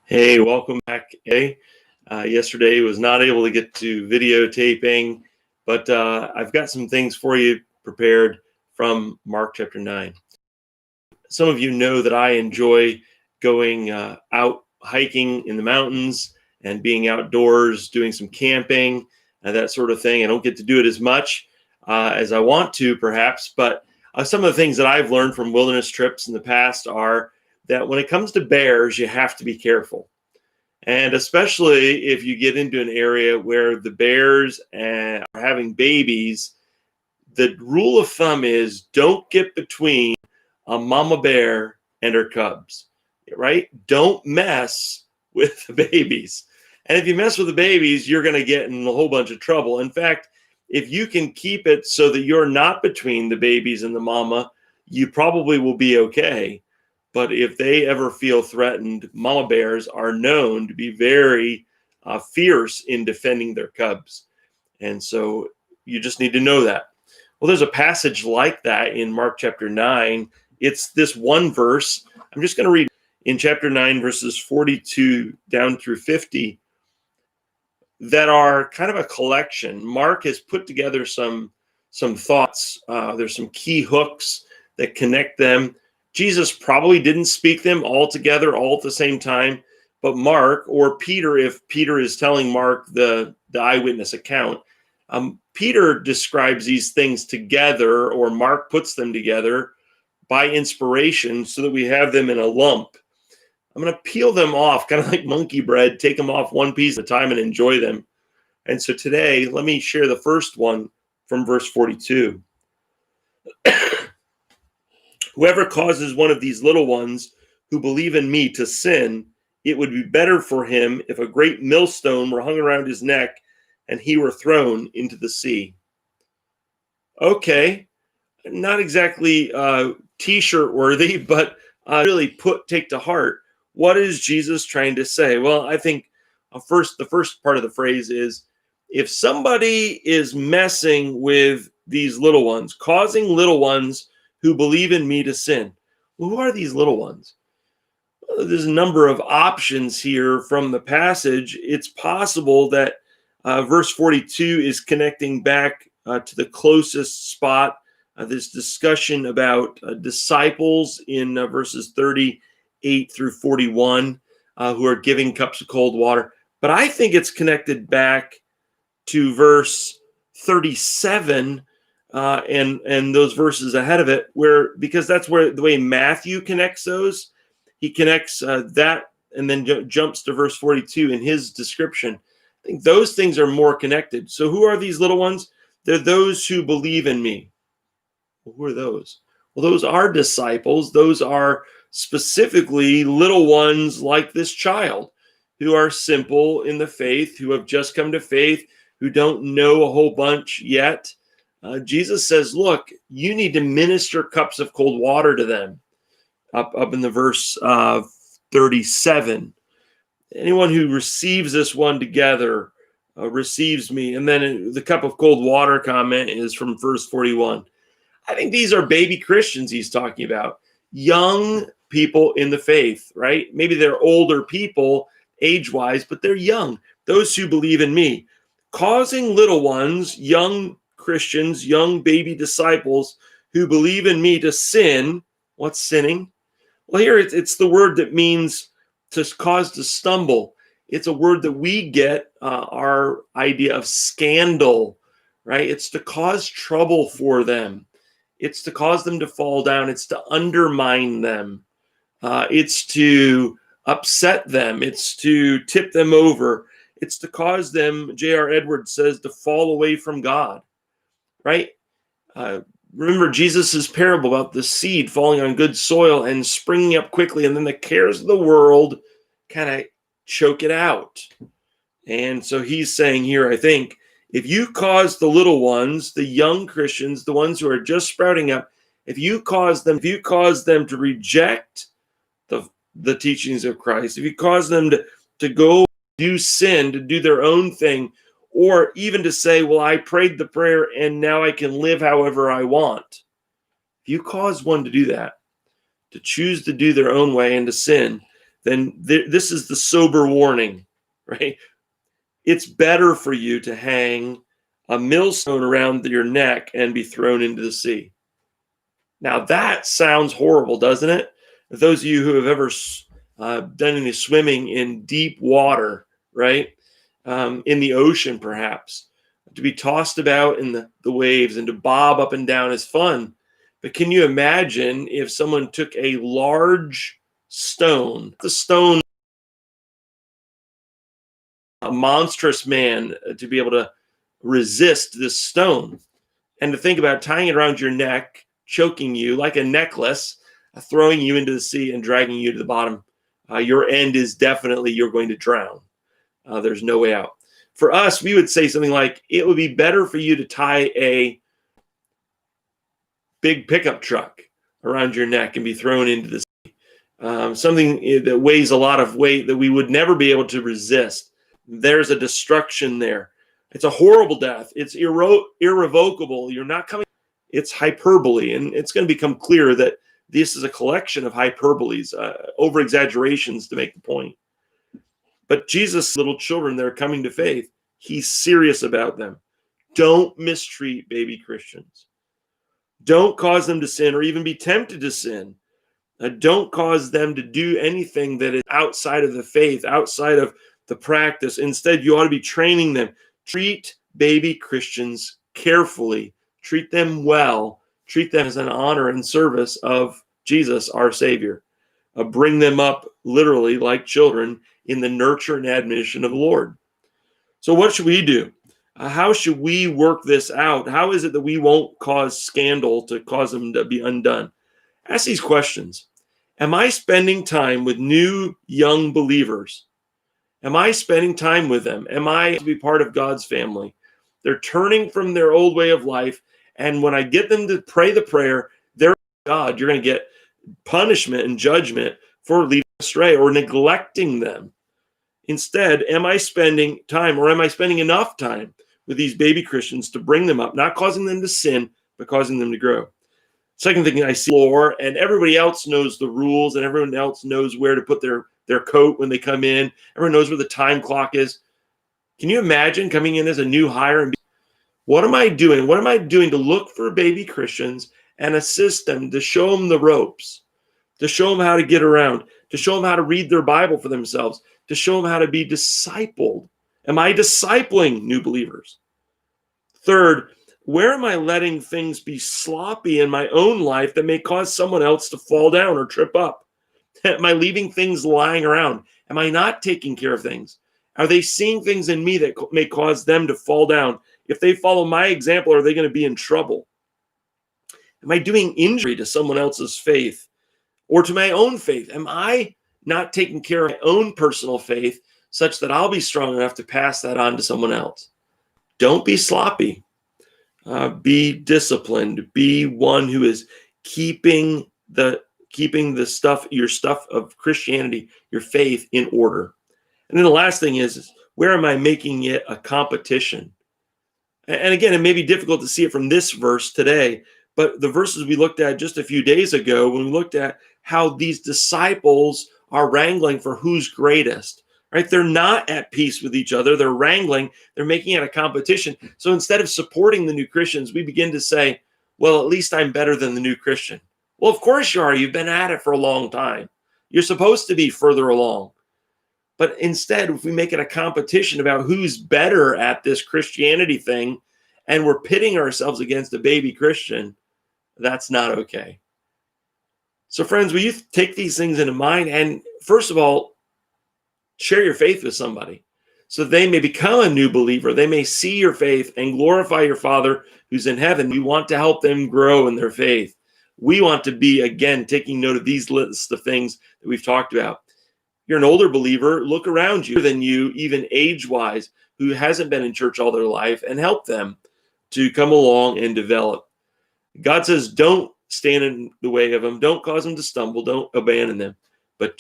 Hey, welcome back. Yesterday was not able to get to videotaping, but I've got some things for you prepared from Mark chapter 9. Some of you know that I enjoy going out hiking in the mountains and being outdoors, doing some camping, that sort of thing. I don't get to do it as much as I want to, perhaps, but some of the things that I've learned from wilderness trips in the past are that when it comes to bears, you have to be careful. And especially if you get into an area where the bears are having babies, the rule of thumb is don't get between a mama bear and her cubs, right? Don't mess with the babies. And if you mess with the babies, you're going to get in a whole bunch of trouble. In fact, if you can keep it so that you're not between the babies and the mama, you probably will be okay. But if they ever feel threatened, mama bears are known to be very fierce in defending their cubs. And so you just need to know that. Well, there's a passage like that in Mark chapter 9. It's this one verse. I'm just going to read in chapter 9, verses 42 down through 50 that are kind of a collection. Mark has put together some thoughts. There's some key hooks that connect them. Jesus probably didn't speak them all together, all at the same time, but Mark, or Peter, if Peter is telling Mark the eyewitness account, Peter describes these things together, or Mark puts them together by inspiration so that we have them in a lump. I'm going to peel them off, kind of like monkey bread, take them off one piece at a time and enjoy them. And so today, let me share the first one from verse 42. Whoever causes one of these little ones who believe in me to sin, it would be better for him if a great millstone were hung around his neck and he were thrown into the sea. Okay, not exactly t-shirt worthy, but really take to heart. What is Jesus trying to say? Well, I think the first part of the phrase is, if somebody is messing with these little ones, causing little ones who believe in me to sin. Well, who are these little ones? Well, there's a number of options here from the passage. It's possible that verse 42 is connecting back to the closest spot, this discussion about disciples in verses 38 through 41 who are giving cups of cold water. But I think it's connected back to verse 37 and those verses ahead of it, because that's where the way Matthew connects those. He connects that and then jumps to verse 42 in his description. I think those things are more connected. So who are these little ones? They're those who believe in me. Well, who are those? Well, those are disciples. Those are specifically little ones like this child who are simple in the faith, who have just come to faith, who don't know a whole bunch yet. Jesus says, look, you need to minister cups of cold water to them. Up in the verse 37. Anyone who receives this one together receives me. And then the cup of cold water comment is from verse 41. I think these are baby Christians he's talking about. Young people in the faith, right? Maybe they're older people age-wise, but they're young. Those who believe in me. Causing little ones, young Christians, young baby disciples who believe in me to sin. What's sinning? Well, here it's the word that means to cause to stumble. It's a word that we get our idea of scandal, right? It's to cause trouble for them. It's to cause them to fall down. It's to undermine them. It's to upset them. It's to tip them over. It's to cause them, J.R. Edwards says, to fall away from God, right? Remember Jesus' parable about the seed falling on good soil and springing up quickly, and then the cares of the world kind of choke it out. And so he's saying here, I think, if you cause the little ones, the young Christians, the ones who are just sprouting up, if you cause them to reject the teachings of Christ, if you cause them to go do sin, to do their own thing, or even to say, well, I prayed the prayer and now I can live however I want. If you cause one to do that, to choose to do their own way and to sin, then this is the sober warning, right? It's better for you to hang a millstone around your neck and be thrown into the sea. Now that sounds horrible, doesn't it? Those of you who have ever done any swimming in deep water, right? In the ocean, perhaps, to be tossed about in the waves and to bob up and down is fun. But can you imagine if someone took a large stone, the stone, a monstrous man to be able to resist this stone, and to think about tying it around your neck, choking you like a necklace, throwing you into the sea and dragging you to the bottom. Your end is definitely you're going to drown. There's no way out. For us, we would say something like, it would be better for you to tie a big pickup truck around your neck and be thrown into the sea. Something that weighs a lot of weight that we would never be able to resist. There's a destruction there. It's a horrible death. It's irrevocable. You're not coming. It's hyperbole. And it's going to become clear that this is a collection of hyperboles, over exaggerations to make the point. But Jesus' little children that are coming to faith, he's serious about them. Don't mistreat baby Christians. Don't cause them to sin or even be tempted to sin. Don't cause them to do anything that is outside of the faith, outside of the practice. Instead, you ought to be training them. Treat baby Christians carefully. Treat them well. Treat them as an honor and service of Jesus, our Savior. Bring them up literally like children in the nurture and admonition of the Lord. So what should we do? How should we work this out? How is it that we won't cause scandal to cause them to be undone? Ask these questions. Am I spending time with new young believers? Am I spending time with them? Am I to be part of God's family? They're turning from their old way of life. And when I get them to pray the prayer, they're God, you're going to get punishment and judgment for leading astray or neglecting them. Instead, am I spending time, or am I spending enough time with these baby Christians to bring them up, not causing them to sin, but causing them to grow? Second thing I see, and everybody else knows the rules, and everyone else knows where to put their coat when they come in. Everyone knows where the time clock is. Can you imagine coming in as a new hire and what am I doing? What am I doing to look for baby Christians and assist them, to show them the ropes, to show them how to get around, to show them how to read their Bible for themselves, to show them how to be discipled? Am I discipling new believers? Third, where am I letting things be sloppy in my own life that may cause someone else to fall down or trip up? Am I leaving things lying around? Am I not taking care of things? Are they seeing things in me that may cause them to fall down? If they follow my example, are they going to be in trouble? Am I doing injury to someone else's faith or to my own faith? Am I not taking care of my own personal faith such that I'll be strong enough to pass that on to someone else? Don't be sloppy. Be disciplined. Be one who is keeping the stuff, your stuff of Christianity, your faith in order. And then the last thing is where am I making it a competition? And again, it may be difficult to see it from this verse today, but the verses we looked at just a few days ago, when we looked at how these disciples are wrangling for who's greatest, right? They're not at peace with each other. They're wrangling. They're making it a competition. So instead of supporting the new Christians, we begin to say, well, at least I'm better than the new Christian. Well, of course you are. You've been at it for a long time. You're supposed to be further along. But instead, if we make it a competition about who's better at this Christianity thing, and we're pitting ourselves against a baby Christian, that's not okay. So friends, will you take these things into mind? And first of all, share your faith with somebody so they may become a new believer. They may see your faith and glorify your Father who's in heaven. We want to help them grow in their faith. We want to be, again, taking note of these lists of things that we've talked about. You're an older believer, look around you than you, even age-wise, who hasn't been in church all their life, and help them to come along and develop. God says, don't stand in the way of them. Don't cause them to stumble. Don't abandon them. But